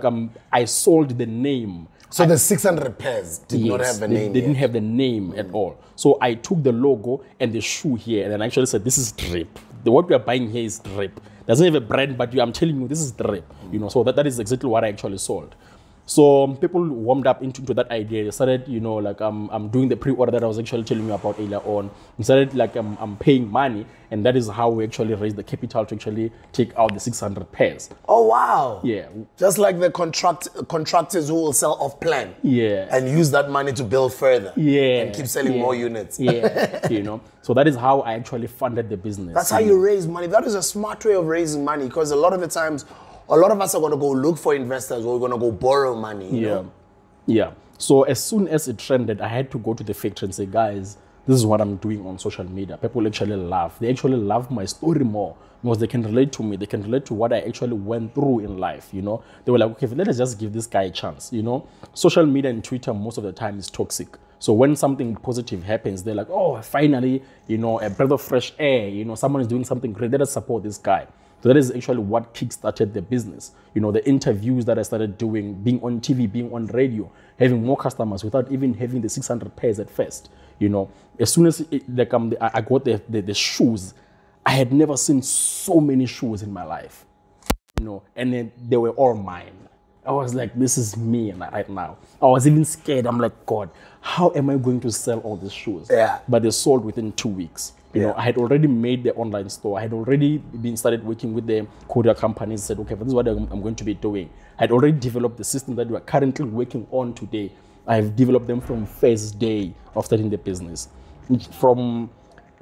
I sold the name. So the 600 pairs did not have a name. They didn't have the name at all. So I took the logo and the shoe here, and then I actually said, this is drip. What we are buying here is drip. Doesn't have a brand, but I'm telling you, this is drip. You know, so that is exactly what I actually sold. So people warmed up into that idea. They started, you know, like I'm doing the pre-order that I was actually telling you about earlier on. We started like I'm paying money, and that is how we actually raised the capital to actually take out the 600 pairs. Oh wow! Yeah, just like the contractors who will sell off plan. Yeah, and use that money to build further. Yeah, and keep selling more units. Yeah, you know. So that is how I actually funded the business. That's how you raise money. That is a smart way of raising money, because a lot of the times, a lot of us are going to go look for investors, or we're going to go borrow money. You know? Yeah. So as soon as it trended, I had to go to the factory and say, guys, this is what I'm doing on social media. People actually laugh. They actually love my story more because they can relate to me. They can relate to what I actually went through in life, you know. They were like, okay, let us just give this guy a chance, you know. Social media and Twitter most of the time is toxic. So when something positive happens, they're like, oh, finally, you know, a breath of fresh air, you know, someone is doing something great. Let us support this guy. So that is actually what kickstarted the business. You know, the interviews that I started doing, being on TV, being on radio, having more customers without even having the 600 pairs at first. You know, as soon as I got the shoes, I had never seen so many shoes in my life. You know, and then they were all mine. I was like, this is me right now. I was even scared. I'm like, God, how am I going to sell all these shoes? Yeah. But they sold within 2 weeks. You know, I had already made the online store. I had already started working with the courier companies. Said, okay, this is what I'm going to be doing. I had already developed the system that we are currently working on today. I have developed them from first day of starting the business. From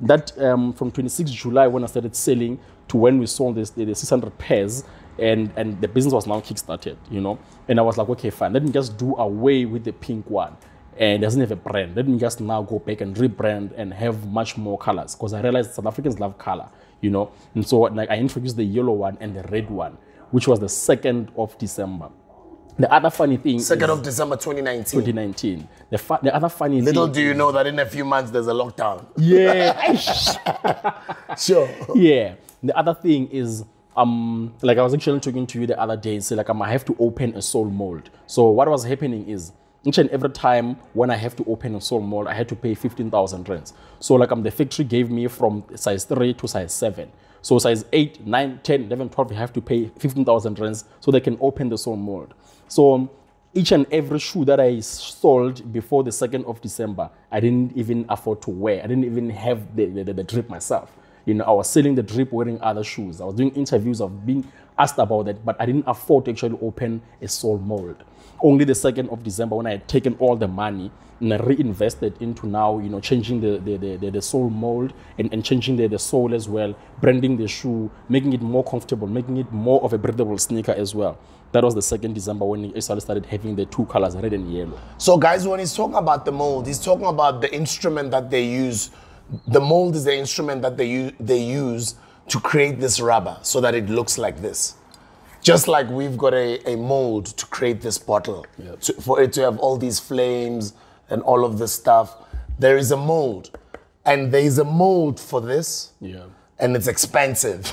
26 July when I started selling to when we sold the 600 pairs, and the business was now kickstarted, you know. And I was like, okay, fine, let me just do away with the pink one. And it doesn't have a brand. Let me just now go back and rebrand and have much more colors, because I realized South Africans love color, you know. And so like I introduced the yellow one and the red one, which was the 2nd of December. The other funny thing 2nd of December 2019. 2019. The other funny Little thing. do you know that in a few months there's a lockdown. Yeah. Sure. Yeah. The other thing is, like I was actually talking to you the other day, say like I have to open a sole mold. So what was happening is, each and every time when I have to open a sole mold, I had to pay 15,000 rands. So like the factory gave me from size 3 to size 7. So size 8, 9, 10, 11, 12, you have to pay 15,000 rands so they can open the sole mold. So each and every shoe that I sold before the 2nd of December, I didn't even afford to wear. I didn't even have the drip myself. You know, I was selling the drip wearing other shoes. I was doing interviews of being asked about that, but I didn't afford to actually open a sole mold. Only the 2nd of December, when I had taken all the money and I reinvested into now, you know, changing the sole mold and changing the sole as well, branding the shoe, making it more comfortable, making it more of a breathable sneaker as well. That was the 2nd December when I started having the 2 colors, red and yellow. So guys, when he's talking about the mold, he's talking about the instrument that they use. The mold is the instrument that they use to create this rubber so that it looks like this. Just like we've got a mold to create this bottle, for it to have all these flames and all of this stuff, there is a mold. And there is a mold for this, and it's expensive.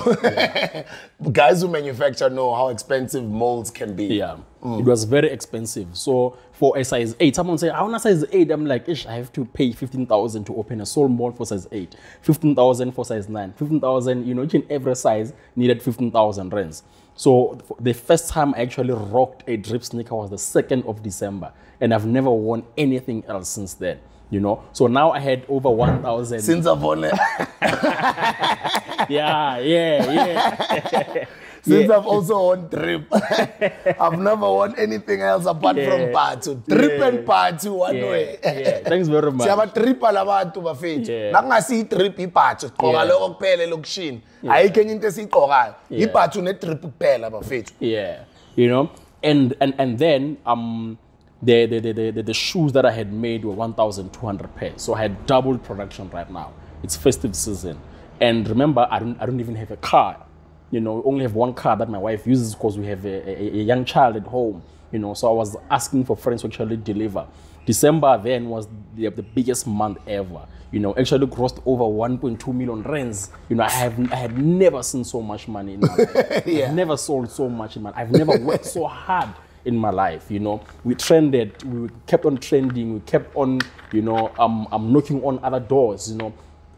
Guys who manufacture know how expensive molds can be. Yeah, It was very expensive. So for a size 8, someone say, I want a size 8. I'm like, ish, I have to pay 15,000 to open a sole mold for size 8, 15,000 for size 9, 15,000, you know, each and every size needed 15,000 rands. So the first time I actually rocked a drip sneaker was the 2nd of December. And I've never worn anything else since then, you know. So now I had over 1,000. Since I've worn it. Yeah. Since I've also worn drip. I've never worn anything else apart from Patu. Drip and Patu one way. Thanks very much. Siyaba tripa labantu bafethu. Nakungasi drip ipathu. Qoka lokho kuphela elokushini. Ayikho enye into esiqokayo. Ipathu ne drip kuphela bafethu. Yeah. You know, and then the shoes that I had made were 1,200 pairs. So I had doubled production right now. It's festive season. And remember, I don't even have a car. You know, we only have one car that my wife uses because we have a young child at home. You know, so I was asking for friends to actually deliver. December then was the biggest month ever. You know, actually crossed over 1.2 million rands. You know, I had never seen so much money in my life. I've never sold so much in my life. I've never worked so hard in my life. You know, we trended, we kept on trending, we kept on, you know, knocking on other doors. You know,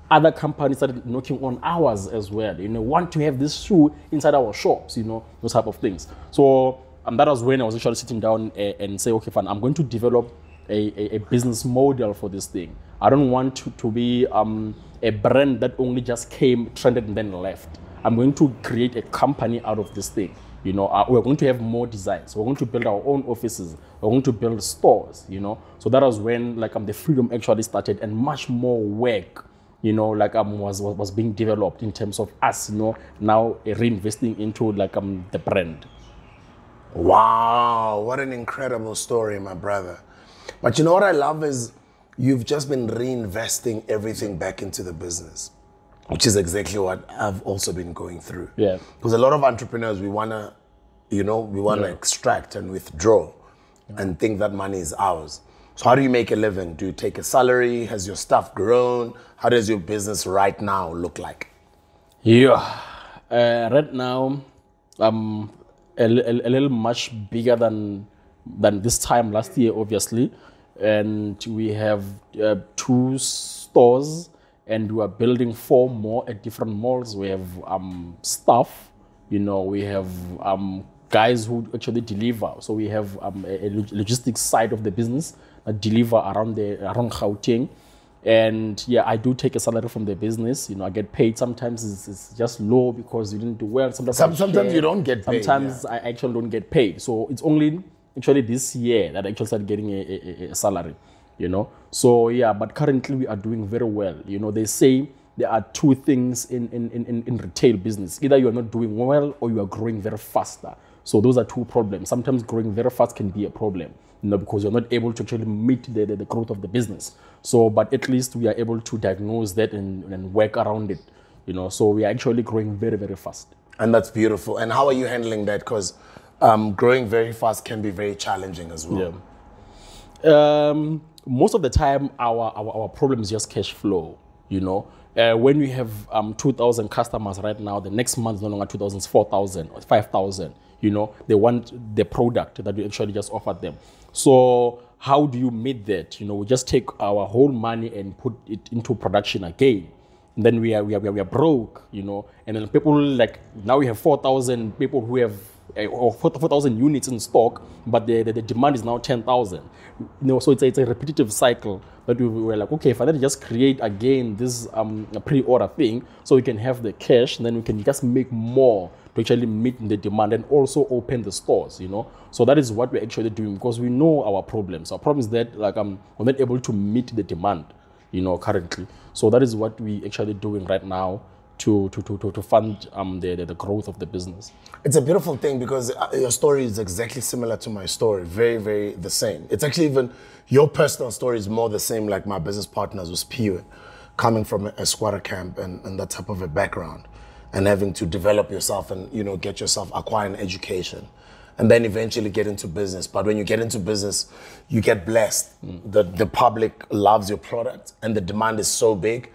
other companies started knocking on ours as well. You know, want to have this shoe inside our shops. You know, those type of things. So that was when I was actually sitting down and say, okay, fine, I'm going to develop a business model for this thing. I don't want to be a brand that only just came, trended, and then left. I'm going to create a company out of this thing. You know, we're going to have more designs. We're going to build our own offices. We're going to build stores, you know. So that was when the freedom actually started, and much more work, you know, was being developed in terms of us, you know, now reinvesting into the brand. Wow, what an incredible story, my brother. But you know what I love is you've just been reinvesting everything back into the business, which is exactly what I've also been going through. Yeah. Because a lot of entrepreneurs, we want to extract and withdraw and think that money is ours. So how do you make a living? Do you take a salary? Has your stuff grown? How does your business right now look like? Yeah. Right now, a little much bigger than this time last year, obviously. And we have 2 stores, and we are building 4 more at different malls. We have staff, you know, we have guys who actually deliver. So we have a logistics side of the business that deliver around Gauteng. And yeah, I do take a salary from the business. I get paid. Sometimes it's just low because you didn't do well. Sometimes you don't get paid. Sometimes I actually don't get paid. So it's only actually this year that I actually started getting a salary, So yeah, but currently we are doing very well. They say there are two things in retail business. Either you are not doing well or you are growing very faster. So those are two problems. Sometimes growing very fast can be a problem, because you're not able to actually meet the growth of the business. So, but at least we are able to diagnose that and work around it, So we are actually growing very, very fast. And that's beautiful. And how are you handling that? Because growing very fast can be very challenging as well. Yeah. Most of the time, our problem is just cash flow, when we have 2,000 customers right now, the next month is no longer 2,000, it's 4,000 or 5,000. They want the product that we actually just offered them. So how do you meet that? We just take our whole money and put it into production again. And then we are broke, And then people now we have 4,000 people who have or 4,000 units in stock, but the demand is now 10,000. So it's a repetitive cycle that we were like, okay, if I let just create again this pre-order thing, so we can have the cash, and then we can just make more to actually meet the demand and also open the stores, So that is what we're actually doing, because we know our problems. Our problem is that we're not able to meet the demand, currently. So that is what we actually doing right now to fund the growth of the business. It's a beautiful thing because your story is exactly similar to my story, very, very the same. It's actually even your personal story is more the same, like my business partners was Piwe, coming from a squatter camp and that type of a background, and having to develop yourself and get yourself, acquire an education, and then eventually get into business. But when you get into business, you get blessed. The public loves your product and the demand is so big,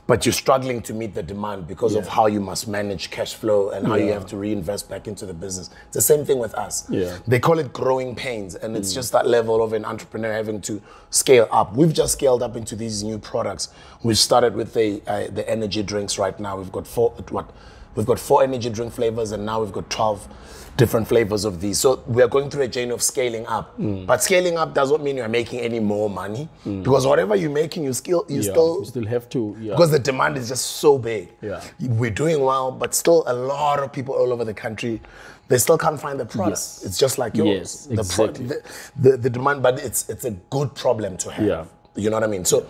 but you're struggling to meet the demand because of how you must manage cash flow and how you have to reinvest back into the business. It's the same thing with us. They call it growing pains, and it's just that level of an entrepreneur having to scale up. We've just scaled up into these new products. We started with the energy drinks right now. We've got four energy drink flavors, and now we've got 12 different flavors of these. So we are going through a journey of scaling up. But scaling up doesn't mean you're making any more money, because whatever you're making, you still have to. Because the demand is just so big. We're doing well, but still a lot of people all over the country, they still can't find the product. It's just like yours. Yes, exactly. The demand, but it's a good problem to have. You know what I mean? So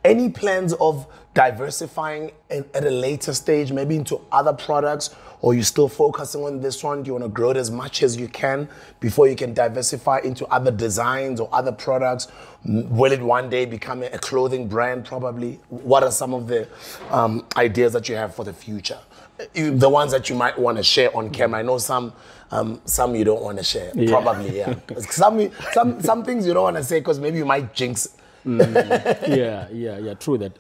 any plans of diversifying at a later stage, maybe into other products, or you still focusing on this one? Do you want to grow it as much as you can before you can diversify into other designs or other products? Will it one day become a clothing brand probably? What are some of the ideas that you have for the future? The ones that you might want to share on camera. I know some you don't want to share, probably, Some things you don't want to say because maybe you might jinx it. True that.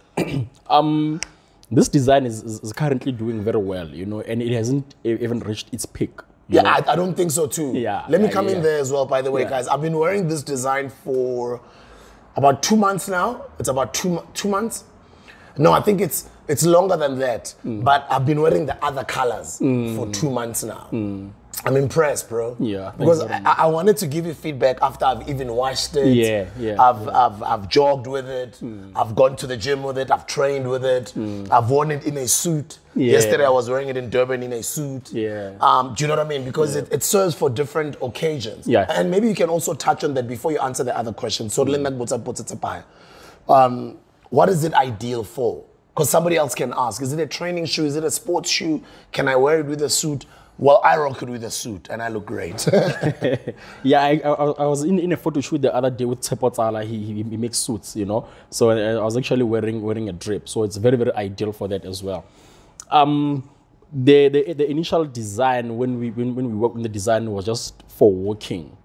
This design is currently doing very well, and it hasn't even reached its peak. I don't think so too. Let me come in there as well, by the way, guys. I've been wearing this design for about 2 months now. It's about two months. No, I think it's longer than that. But I've been wearing the other colors for 2 months now. I'm impressed, bro. Because I wanted to give you feedback after I've even washed it. I've jogged with it. I've gone to the gym with it. I've trained with it. I've worn it in a suit. Yesterday I was wearing it in Durban in a suit. Do you know what I mean? Because it serves for different occasions. And maybe you can also touch on that before you answer the other question. So what is it ideal for? Because somebody else can ask, is it a training shoe? Is it a sports shoe? Can I wear it with a suit? Well, I rock it with a suit and I look great. I was in a photo shoot the other day with Tsepotsala. He makes suits, So I was actually wearing a drip. So it's very, very ideal for that as well. The initial design, when we worked on the design, was just for walking,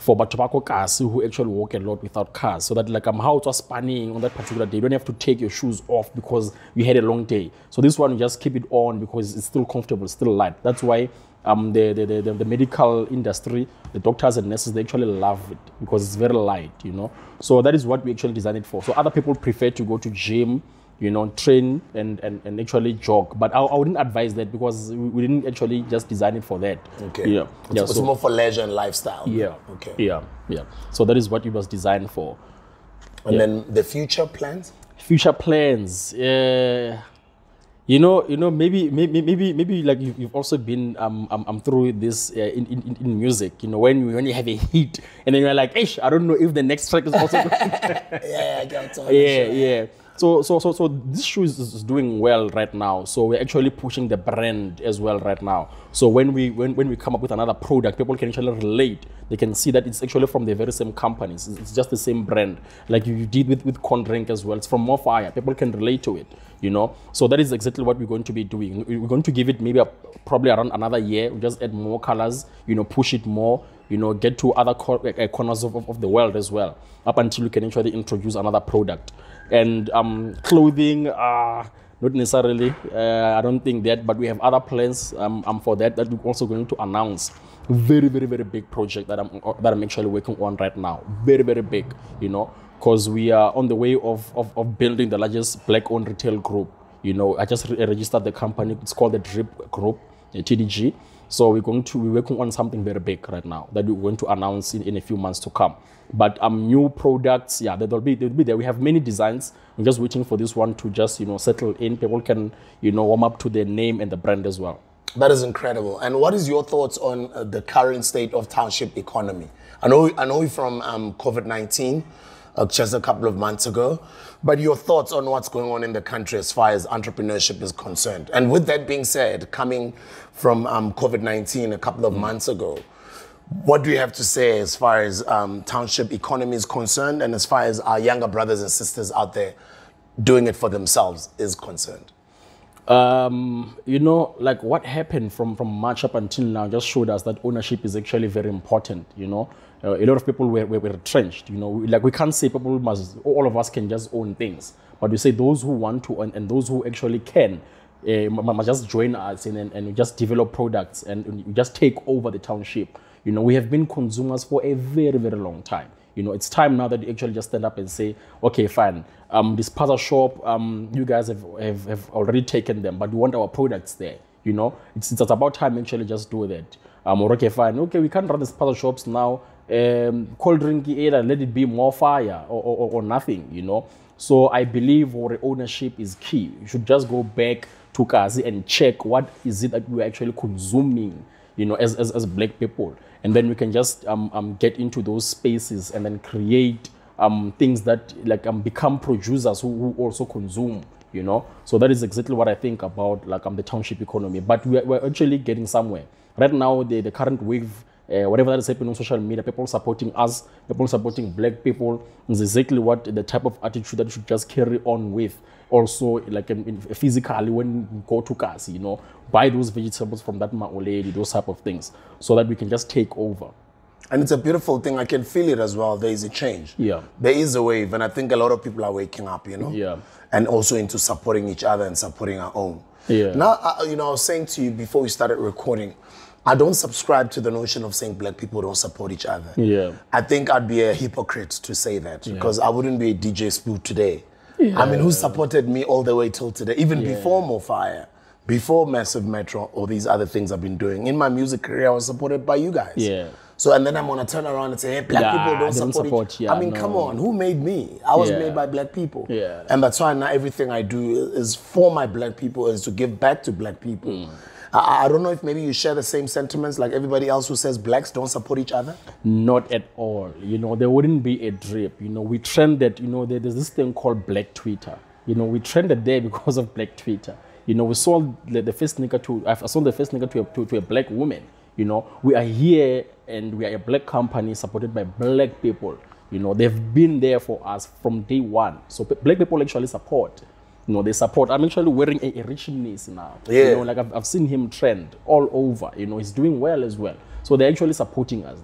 for Batobako cars who actually walk a lot without cars. So that how it was spanning on that particular day, you don't have to take your shoes off because you had a long day. So this one, you just keep it on because it's still comfortable, still light. That's why the medical industry, the doctors and nurses, they actually love it because it's very light, So that is what we actually designed it for. So other people prefer to go to gym you know, train and actually jog. But I wouldn't advise that because we didn't actually just design it for that. Okay. Yeah. It's more for leisure and lifestyle. Yeah. Okay. Yeah. So that is what it was designed for. And then the future plans? Future plans. You know, maybe like you've also been through this in music. You know, when you have a hit and then you're like, "Ish, I don't know if the next track is also." Yeah, I got it. Yeah. So this shoe is doing well right now. So we're actually pushing the brand as well right now. So when we come up with another product, people can actually relate. They can see that it's actually from the very same companies. It's just the same brand. Like you did with Condrink as well. It's from More Fire. People can relate to it, you know. So that is exactly what we're going to be doing. We're going to give it maybe probably around another year. We just add more colors, you know, push it more, you know, get to other corners of the world as well, up until we can actually introduce another product. And clothing, not necessarily. I don't think that, but we have other plans for that we're also going to announce. Very, very, very big project that I'm actually working on right now. Very, very big, you know, because we are on the way of building the largest Black-owned retail group. You know, I just registered the company. It's called the Drip Group, TDG. So we're working on something very big right now that we're going to announce in a few months to come. But new products, yeah, they'll be there. We have many designs. I'm just waiting for this one to just, you know, settle in. People can, you know, warm up to the name and the brand as well. That is incredible. And what is your thoughts on the current state of township economy? I know you from COVID-19 just a couple of months ago, but your thoughts on what's going on in the country as far as entrepreneurship is concerned. And with that being said, coming from COVID-19 a couple of months ago, what do you have to say as far as township economy is concerned and as far as our younger brothers and sisters out there doing it for themselves is concerned? You know, like what happened from March up until now just showed us that ownership is actually very important, you know. A lot of people were retrenched, you know. Like we can't say all of us can just own things. But we say those who want to and those who actually can must just join us and just develop products and just take over the township. You know, we have been consumers for a very, very long time. You know, it's time now that you actually just stand up and say, okay, fine, this puzzle shop, you guys have already taken them, but we want our products there. You know, it's about time actually just do that. Or okay, fine, okay, we can't run these puzzle shops now. Cold drink either, let it be More Fire or nothing, you know. So I believe our ownership is key. You should just go back to Kazi and check what is it that we're actually consuming, you know, as Black people. And then we can just get into those spaces and then create things that like become producers who also consume, you know. So that is exactly what I think about like the township economy. But we're actually getting somewhere. Right now, the current wave, whatever that is happening on social media, people supporting us, people supporting Black people, is exactly what the type of attitude that you should just carry on with. Also, like physically, when you go to Kasi, you know, buy those vegetables from that Mao lady, those type of things, so that we can just take over. And it's a beautiful thing. I can feel it as well. There is a change. Yeah. There is a wave, and I think a lot of people are waking up, you know? Yeah. And also into supporting each other and supporting our own. Yeah. Now, you know, I was saying to you before we started recording, I don't subscribe to the notion of saying Black people don't support each other. Yeah. I think I'd be a hypocrite to say that because I wouldn't be a DJ Spoot today. Yeah. I mean, who supported me all the way till today, even before More Fire, before Massive Metro, or these other things I've been doing. In my music career, I was supported by you guys. Yeah. So, and then I'm going to turn around and say, hey, Black people don't support each other. I mean, come on, who made me? I was made by Black people. Yeah. And that's why now everything I do is for my Black people, is to give back to Black people. I don't know if maybe you share the same sentiments like everybody else who says Blacks don't support each other? Not at all. You know, there wouldn't be a drip. You know, we trended, you know, there's this thing called Black Twitter. You know, we trended there because of Black Twitter. You know, we sold the first sneaker I sold the first sneaker to a Black woman. You know, we are here and we are a Black company supported by Black people. You know, they've been there for us from day one. So Black people actually support. You know, they support. I'm actually wearing a richness now. Yeah. You know, like I've seen him trend all over. You know, he's doing well as well. So they're actually supporting us.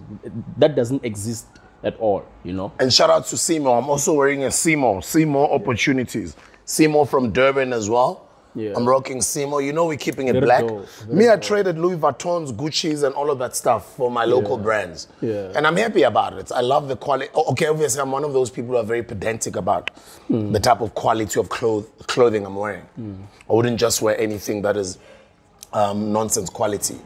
That doesn't exist at all, you know. And shout out to Seymour. I'm also wearing a Seymour opportunities. Seymour from Durban as well. Yeah. I'm rocking Simo. You know we're keeping it Very black. dope. Me, I traded Louis Vuittons, Gucci's, and all of that stuff for my local brands. Yeah. And I'm happy about it. I love the quality. Okay, obviously, I'm one of those people who are very pedantic about the type of quality of clothing I'm wearing. I wouldn't just wear anything that is nonsense quality.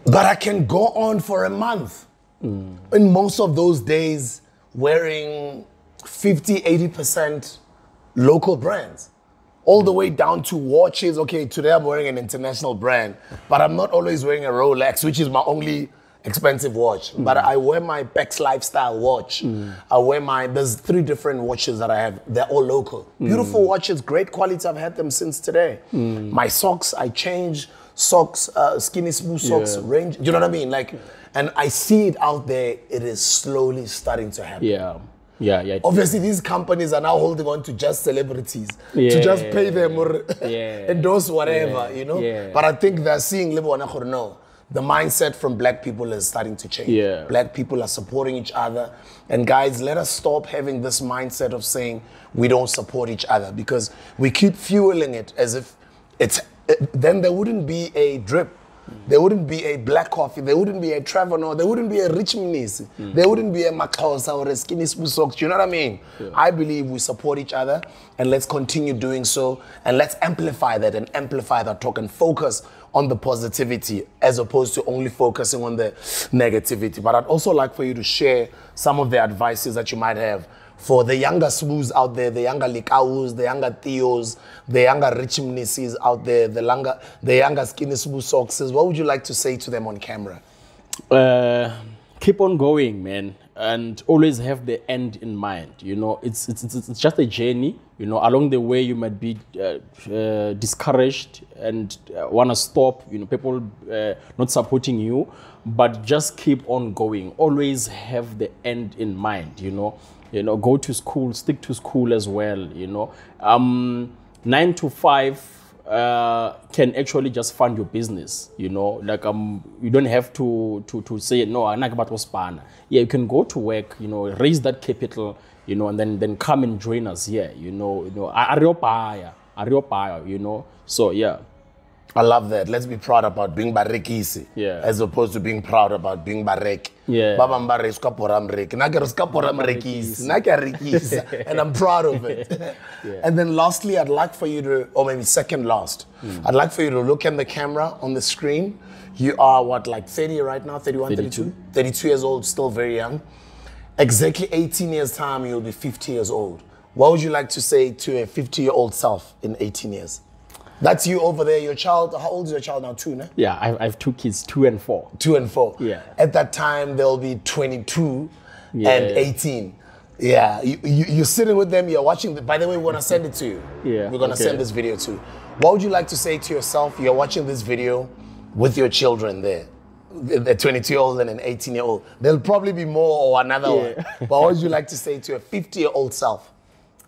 But I can go on for a month. In most of those days, wearing 50, 80% local brands. All the way down to watches. Okay, today I'm wearing an international brand, but I'm not always wearing a Rolex, which is my only expensive watch. But I wear my Beck's Lifestyle watch. I wear there's 3 different watches that I have. They're all local. Beautiful watches, great quality. I've had them since today. My socks, I change socks, skinny smooth socks, range. You know what I mean? Like, and I see it out there. It is slowly starting to happen. Yeah. Obviously, these companies are now holding on to just celebrities to just pay them or endorse whatever, you know. Yeah. But I think they're seeing no, the mindset from black people is starting to change. Yeah. Black people are supporting each other, and guys, let us stop having this mindset of saying we don't support each other, because we keep fueling it as if then there wouldn't be a drip. There wouldn't be a black coffee. There wouldn't be a Trevor. There wouldn't be a Rich Mnisi. There wouldn't be a Makosa or a Skinny Smooth Socks. You know what I mean? Yeah. I believe we support each other, and let's continue doing so. And let's amplify that and amplify that talk and focus on the positivity as opposed to only focusing on the negativity. But I'd also like for you to share some of the advices that you might have for the younger smooths out there, the younger Lekaus, the younger Theos, the younger Rich Mnisis out there, the younger Skinny Smooth Sockses. What would you like to say to them on camera? Keep on going, man, and always have the end in mind. You know, it's just a journey. You know, along the way you might be discouraged and want to stop. You know, people not supporting you, but just keep on going. Always have the end in mind. You know, go to school, stick to school as well. You know, 9 to 5 can actually just fund your business. You know, like you don't have to say no. I'm not about to span. Yeah, you can go to work. You know, raise that capital. You know, and then come and join us here. You know, you know. So yeah. I love that. Let's be proud about being barekisi, as opposed to being proud about being barek. Yeah. And I'm proud of it. And then lastly, I'd like for you to, or maybe second last, I'd like for you to look in the camera on the screen. You are what, like 30 right now? 31, 32? 32 years old, still very young. Exactly 18 years time, you'll be 50 years old. What would you like to say to a 50-year-old self in 18 years? That's you over there, your child. How old is your child now? 2, no? Yeah, I have 2 kids, 2 and 4. 2 and 4. Yeah. At that time, they'll be 22 and 18. Yeah, you're sitting with them, you're watching. By the way, we're going to send it to you. Yeah. We're going to send this video to you. What would you like to say to yourself? You're watching this video with your children there. A 22-year-old and an 18-year-old. There'll probably be more or another one. But what would you like to say to a 50-year-old self?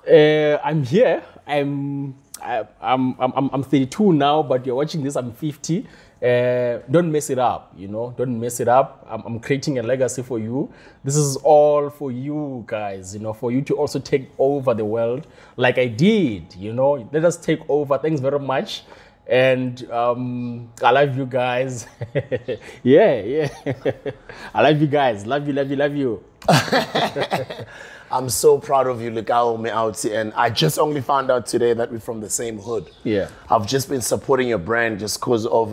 I'm here. I'm 32 now, but you're watching this, I'm 50. Don't mess it up, you know. Don't mess it up. I'm creating a legacy for you. This is all for you guys, you know, for you to also take over the world like I did, you know. Let us take over. Thanks very much. And I love you guys. yeah. I love you guys. Love you. I'm so proud of you, Lekau Sehoana, and I just only found out today that we're from the same hood. Yeah. I've just been supporting your brand just because of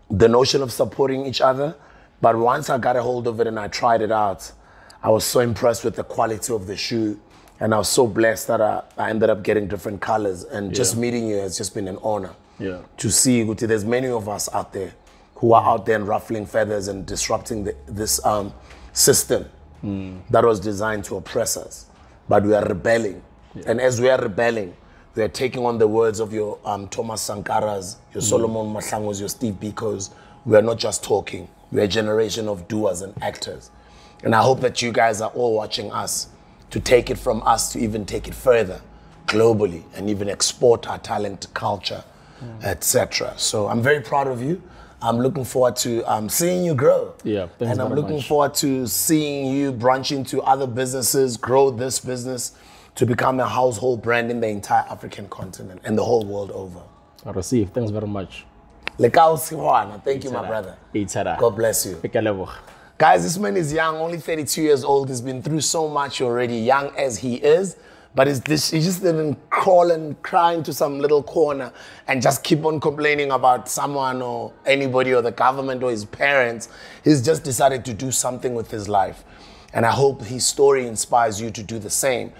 the notion of supporting each other. But once I got a hold of it and I tried it out, I was so impressed with the quality of the shoe. And I was so blessed that I ended up getting different colors. And just meeting you has just been an honor. Yeah. To see, Guti, there's many of us out there who are out there and ruffling feathers and disrupting this system that was designed to oppress us. But we are rebelling. Yeah. And as we are rebelling, we are taking on the words of your Thomas Sankaras, your Solomon Mahlangos, your Steve Bikos. We are not just talking. We are a generation of doers and actors. And I hope that you guys are all watching us to take it from us to even take it further globally and even export our talent, culture, etc. So I'm very proud of you. I'm looking forward to seeing you grow. Yeah, thanks and I'm looking forward to seeing you branch into other businesses, grow this business to become a household brand in the entire African continent and the whole world over. I receive. Thanks very much. Lekau Sehoana, thank you, my brother. God bless you. Guys, this man is young, only 32 years old. He's been through so much already, young as he is. But he just didn't crawl and cry into some little corner and just keep on complaining about someone or anybody or the government or his parents. He's just decided to do something with his life. And I hope his story inspires you to do the same,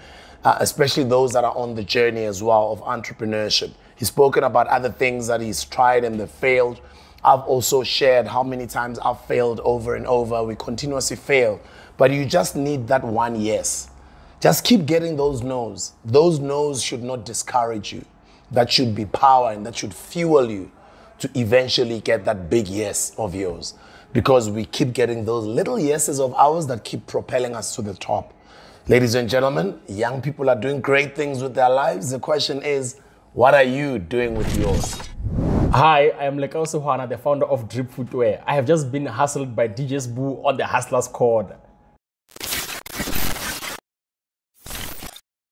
especially those that are on the journey as well of entrepreneurship. He's spoken about other things that he's tried and they failed. I've also shared how many times I've failed over and over. We continuously fail, but you just need that one yes. Just keep getting those no's. Those no's should not discourage you. That should be power and that should fuel you to eventually get that big yes of yours. Because we keep getting those little yeses of ours that keep propelling us to the top. Ladies and gentlemen, young people are doing great things with their lives. The question is, what are you doing with yours? Hi, I am Lekau Sehoana, the founder of Footwear. I have just been hustled by DJ Sbu on the Hustler's Corner.